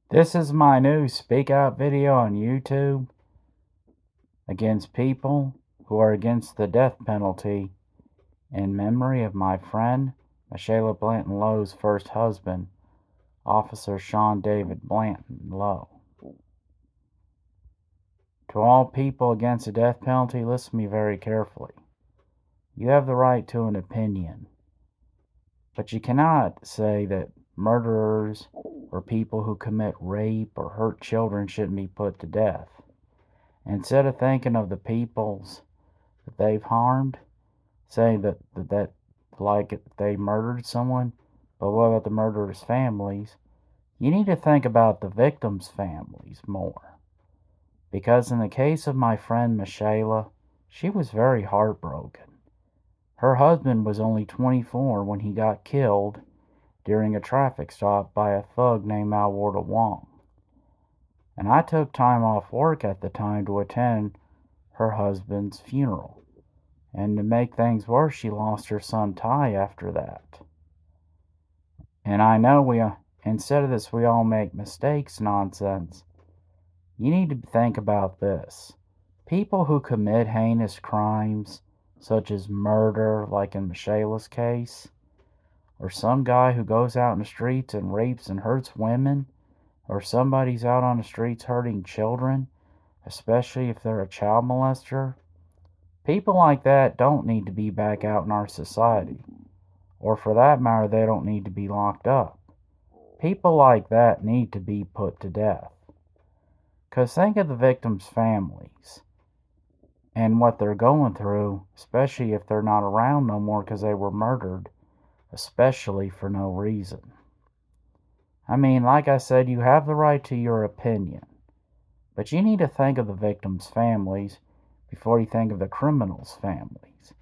This is my new Speak Out video on YouTube against people who are against the death penalty in memory of my friend, Michaela Blanton Lowe's first husband, Officer Sean David Blanton Lowe. To all people against the death penalty, listen to me very carefully. You have the right to an opinion, but you cannot say that murderers or people who commit rape or hurt children shouldn't be put to death. Instead of thinking of the peoples that they've harmed, saying that like they murdered someone, but what about the murderers' families? You need to think about the victims' families more. Because in the case of my friend Michaela, she was very heartbroken. Her husband was only 24 when he got killed during a traffic stop by a thug named Alwarda Wong. And I took time off work at the time to attend her husband's funeral. And to make things worse, she lost her son Ty after that. And I know instead of this, we all make mistakes nonsense. You need to think about this. People who commit heinous crimes, such as murder, like in Michaela's case, or some guy who goes out in the streets and rapes and hurts women, or somebody's out on the streets hurting children, especially if they're a child molester, people like that don't need to be back out in our society. Or for that matter, they don't need to be locked up. People like that need to be put to death. Because think of the victims' families and what they're going through, especially if they're not around no more because they were murdered, especially for no reason. I mean, like I said, you have the right to your opinion, but you need to think of the victims' families before you think of the criminals' families,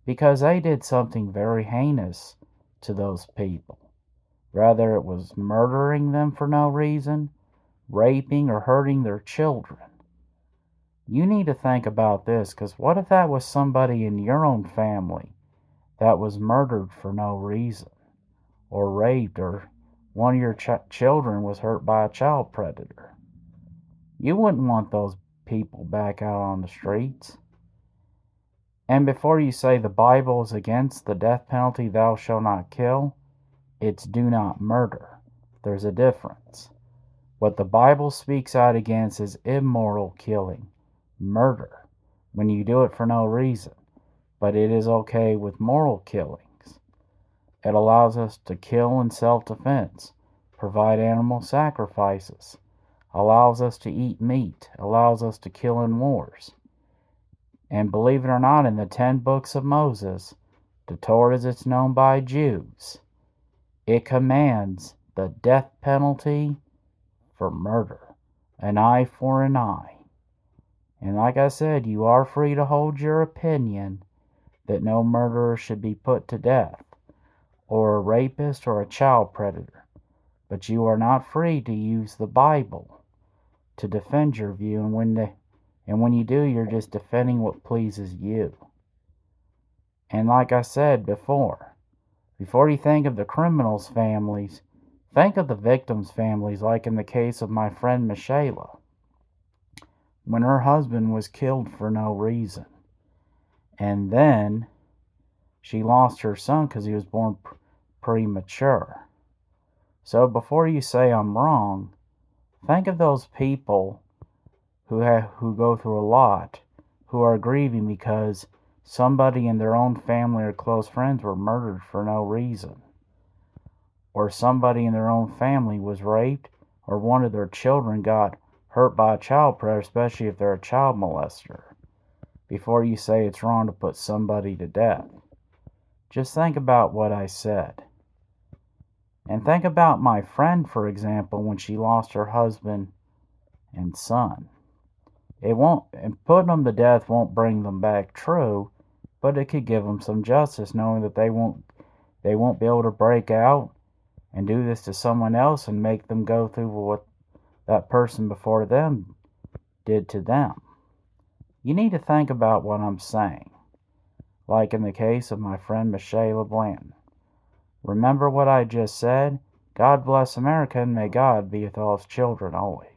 because they did something very heinous to those people. Whether it was murdering them for no reason, raping, or hurting their children. You need to think about this, because what if that was somebody in your own family that was murdered for no reason, or raped, or one of your children was hurt by a child predator? You wouldn't want those people back out on the streets. And before you say the Bible is against the death penalty, thou shalt not kill, it's do not murder. There's a difference. What the Bible speaks out against is immoral killing, murder, when you do it for no reason. But it is okay with moral killings. It allows us to kill in self-defense, provide animal sacrifices, allows us to eat meat, allows us to kill in wars. And believe it or not, in the 10 books of Moses, the Torah as it's known by Jews, it commands the death penalty for murder, an eye for an eye. And like I said, you are free to hold your opinion that no murderer should be put to death, or a rapist or a child predator. But you are not free to use the Bible to defend your view, and when you do, you're just defending what pleases you. And like I said before you think of the criminals' families, think of the victims' families, like in the case of my friend Michaela, when her husband was killed for no reason. And then she lost her son because he was born premature. So before you say I'm wrong, think of those people who go through a lot, who are grieving because somebody in their own family or close friends were murdered for no reason, or somebody in their own family was raped, or one of their children got hurt by a child predator, especially if they're a child molester. Before you say it's wrong to put somebody to death, just think about what I said. And think about my friend, for example, when she lost her husband and son. And putting them to death won't bring them back, true, but it could give them some justice, knowing that they won't be able to break out and do this to someone else and make them go through what that person before them did to them. You need to think about what I'm saying, like in the case of my friend Michaela Blanton. Remember what I just said? God bless America, and may God be with all his children always.